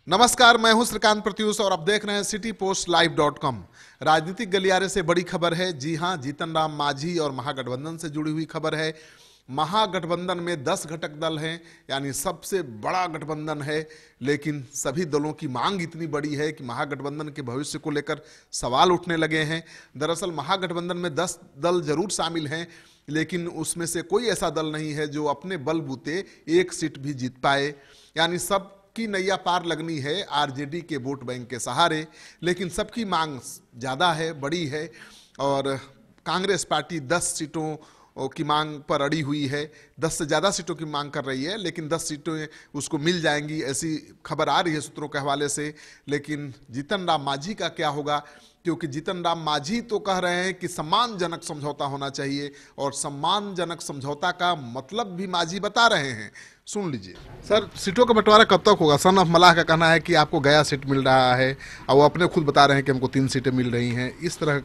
नमस्कार, मैं हूं श्रीकांत प्रत्युष और आप देख रहे हैं citypostlive.com। राजनीतिक गलियारे से बड़ी खबर है। जी हां, जीतन राम मांझी और महागठबंधन से जुड़ी हुई खबर है। महागठबंधन में 10 घटक दल हैं, यानी सबसे बड़ा गठबंधन है। लेकिन सभी दलों की मांग इतनी बड़ी है कि महागठबंधन के भविष्य को लेकर सवाल उठने लगे हैं। दरअसल महागठबंधन में 10 दल जरूर शामिल हैं, लेकिन उसमें से कोई ऐसा दल नहीं है जो अपने बलबूते एक सीट भी जीत पाए। यानी सब की नैया पार लगनी है आरजेडी के वोट बैंक के सहारे। लेकिन सबकी मांग ज़्यादा है, बड़ी है, और कांग्रेस पार्टी 10 सीटों की मांग पर अड़ी हुई है। 10 से ज़्यादा सीटों की मांग कर रही है, लेकिन 10 सीटें उसको मिल जाएंगी, ऐसी खबर आ रही है सूत्रों के हवाले से। लेकिन जीतन राम मांझी का क्या होगा, क्योंकि जीतन राम मांझी तो कह रहे हैं कि सम्मानजनक समझौता होना चाहिए, और सम्मानजनक समझौता का मतलब भी मांझी बता रहे हैं। सुन लीजिए। सर, सीटों का बंटवारा कब तक होगा? सन ऑफ मलाह का कहना है कि आपको गया सीट मिल रहा है, और वो अपने खुद बता रहे हैं कि हमको 3 सीटें मिल रही हैं। इस तरह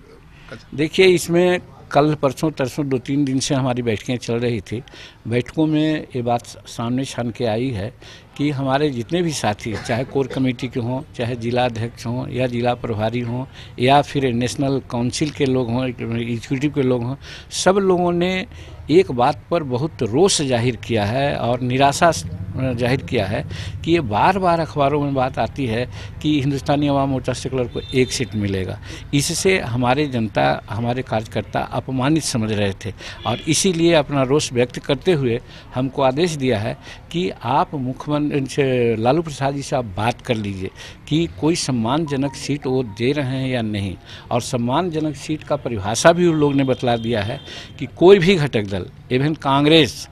देखिए, इसमें कल परसों तरसों 2-3 दिन से हमारी बैठकें चल रही थी। बैठकों में ये बात सामने छन के आई है कि हमारे जितने भी साथी, चाहे कोर कमेटी के हों, चाहे जिला अध्यक्ष हों, या जिला प्रभारी हों, या फिर नेशनल काउंसिल के लोग हों, एग्जीक्यूटिव के लोग हों, सब लोगों ने एक बात पर बहुत रोष जाहिर किया है और निराशा जाहिर किया है कि ये बार बार अखबारों में बात आती है कि हिंदुस्तानी अवाम मोर्चा सेकुलर को 1 सीट मिलेगा। इससे हमारे जनता, हमारे कार्यकर्ता अपमानित समझ रहे थे, और इसीलिए अपना रोष व्यक्त करते हुए हमको आदेश दिया है कि आप मुख्यमंत्री से, लालू प्रसाद जी से आप बात कर लीजिए कि कोई सम्मानजनक सीट वो दे रहे हैं या नहीं। और सम्मानजनक सीट का परिभाषा भी उन लोग ने बतला दिया है कि कोई भी घटक दल, इवन कांग्रेस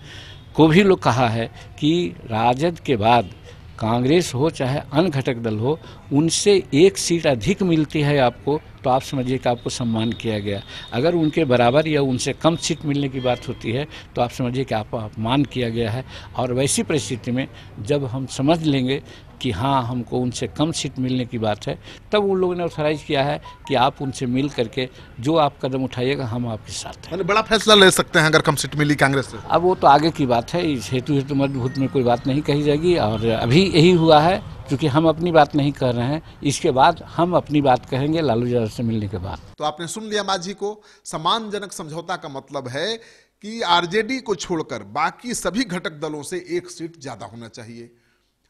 को भी लोग कहा है कि राजद के बाद कांग्रेस हो चाहे अन्य घटक दल हो, उनसे 1 सीट अधिक मिलती है आपको, तो आप समझिए कि आपको सम्मान किया गया। अगर उनके बराबर या उनसे कम सीट मिलने की बात होती है तो आप समझिए कि आपको अपमान किया गया है। और वैसी परिस्थिति में जब हम समझ लेंगे कि हाँ, हमको उनसे कम सीट मिलने की बात है, तब उन लोगों ने ऑथराइज किया है कि आप उनसे मिल करके जो आप कदम उठाइएगा, हम आपके साथ हैं। बड़ा फैसला ले सकते हैं अगर कम सीट मिली कांग्रेस से। अब वो तो आगे की बात है, इस हेतु मजबूत में कोई बात नहीं कही जाएगी। और अभी यही हुआ है, क्योंकि हम अपनी बात नहीं कर रहे हैं, इसके बाद हम अपनी बात कहेंगे लालू यादव से मिलने के बाद। तो आपने सुन लिया मांझी को। सम्मानजनक समझौता का मतलब है कि आरजेडी को छोड़कर बाकी सभी घटक दलों से 1 सीट ज्यादा होना चाहिए,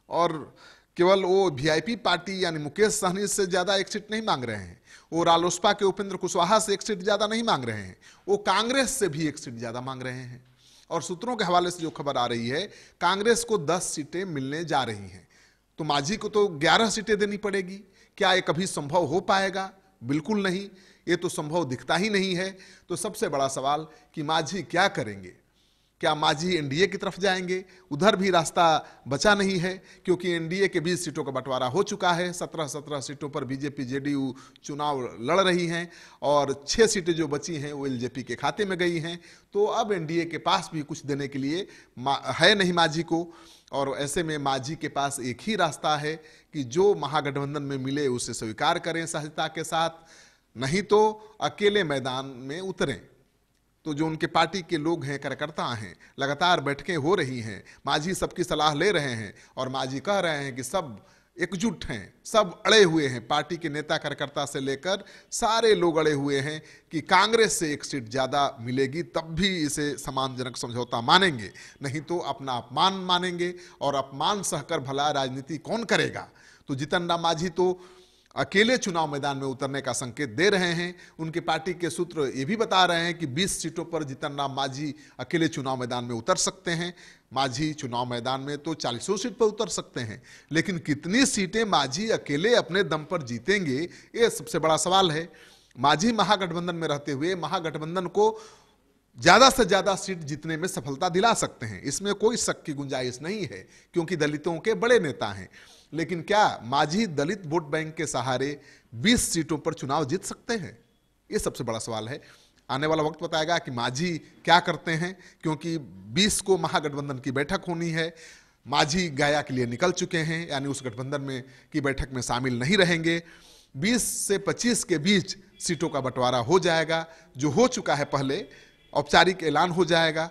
और केवल वो वीआईपी पार्टी यानी मुकेश सहनी से ज्यादा 1 सीट नहीं मांग रहे हैं, वो रालोसपा के उपेंद्र कुशवाहा से 1 सीट ज्यादा नहीं मांग रहे हैं, वो कांग्रेस से भी 1 सीट ज्यादा मांग रहे हैं। और सूत्रों के हवाले से जो खबर आ रही है, कांग्रेस को 10 सीटें मिलने जा रही हैं, तो मांझी को तो 11 सीटें देनी पड़ेगी। क्या ये कभी संभव हो पाएगा? बिल्कुल नहीं, ये तो संभव दिखता ही नहीं है। तो सबसे बड़ा सवाल कि मांझी क्या करेंगे? क्या मांझी एनडीए की तरफ जाएंगे? उधर भी रास्ता बचा नहीं है, क्योंकि एनडीए के 20 सीटों का बंटवारा हो चुका है। 17 सीटों पर बीजेपी जेडीयू चुनाव लड़ रही हैं, और 6 सीटें जो बची हैं वो एलजेपी के खाते में गई हैं। तो अब एनडीए के पास भी कुछ देने के लिए है नहीं मांझी को, और ऐसे में मांझी के पास एक ही रास्ता है कि जो महागठबंधन में मिले उसे स्वीकार करें सहजता के साथ, नहीं तो अकेले मैदान में उतरें। तो जो उनके पार्टी के लोग हैं, कार्यकर्ता हैं, लगातार बैठकें हो रही हैं, मांझी सबकी सलाह ले रहे हैं, और मांझी कह रहे हैं कि सब एकजुट हैं, सब अड़े हुए हैं। पार्टी के नेता कार्यकर्ता से लेकर सारे लोग अड़े हुए हैं कि कांग्रेस से 1 सीट ज़्यादा मिलेगी तब भी इसे सम्मानजनक समझौता मानेंगे, नहीं तो अपना अपमान मानेंगे, और अपमान सहकर भला राजनीति कौन करेगा। तो जीतन राम मांझी तो अकेले चुनाव मैदान में उतरने का संकेत दे रहे हैं। उनके पार्टी के सूत्र ये भी बता रहे हैं कि 20 सीटों पर जीतन राम मांझी अकेले चुनाव मैदान में उतर सकते हैं। मांझी चुनाव मैदान में तो 40 सीट पर उतर सकते हैं, लेकिन कितनी सीटें मांझी अकेले अपने दम पर जीतेंगे, ये सबसे बड़ा सवाल है। मांझी महागठबंधन में रहते हुए महागठबंधन को ज्यादा से ज्यादा सीट जीतने में सफलता दिला सकते हैं, इसमें कोई शक की गुंजाइश नहीं है, क्योंकि दलितों के बड़े नेता हैं। लेकिन क्या मांझी दलित वोट बैंक के सहारे 20 सीटों पर चुनाव जीत सकते हैं? ये सबसे बड़ा सवाल है। आने वाला वक्त बताएगा कि मांझी क्या करते हैं, क्योंकि 20 को महागठबंधन की बैठक होनी है। मांझी गया के लिए निकल चुके हैं, यानी उस गठबंधन में की बैठक में शामिल नहीं रहेंगे। 20 से 25 के बीच सीटों का बंटवारा हो जाएगा, जो हो चुका है पहले, औपचारिक ऐलान हो जाएगा।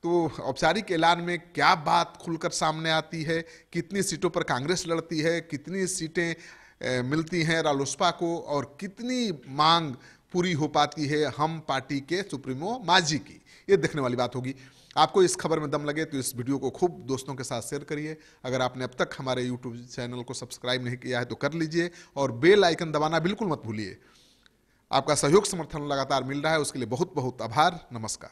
तो औपचारिक ऐलान में क्या बात खुलकर सामने आती है, कितनी सीटों पर कांग्रेस लड़ती है, कितनी सीटें मिलती हैं रालोसपा को, और कितनी मांग पूरी हो पाती है हम पार्टी के सुप्रीमो मांझी की, ये देखने वाली बात होगी। आपको इस खबर में दम लगे तो इस वीडियो को खूब दोस्तों के साथ शेयर करिए। अगर आपने अब तक हमारे यूट्यूब चैनल को सब्सक्राइब नहीं किया है तो कर लीजिए, और बेल आइकन दबाना बिल्कुल मत भूलिए। आपका सहयोग समर्थन लगातार मिल रहा है, उसके लिए बहुत बहुत आभार। नमस्कार।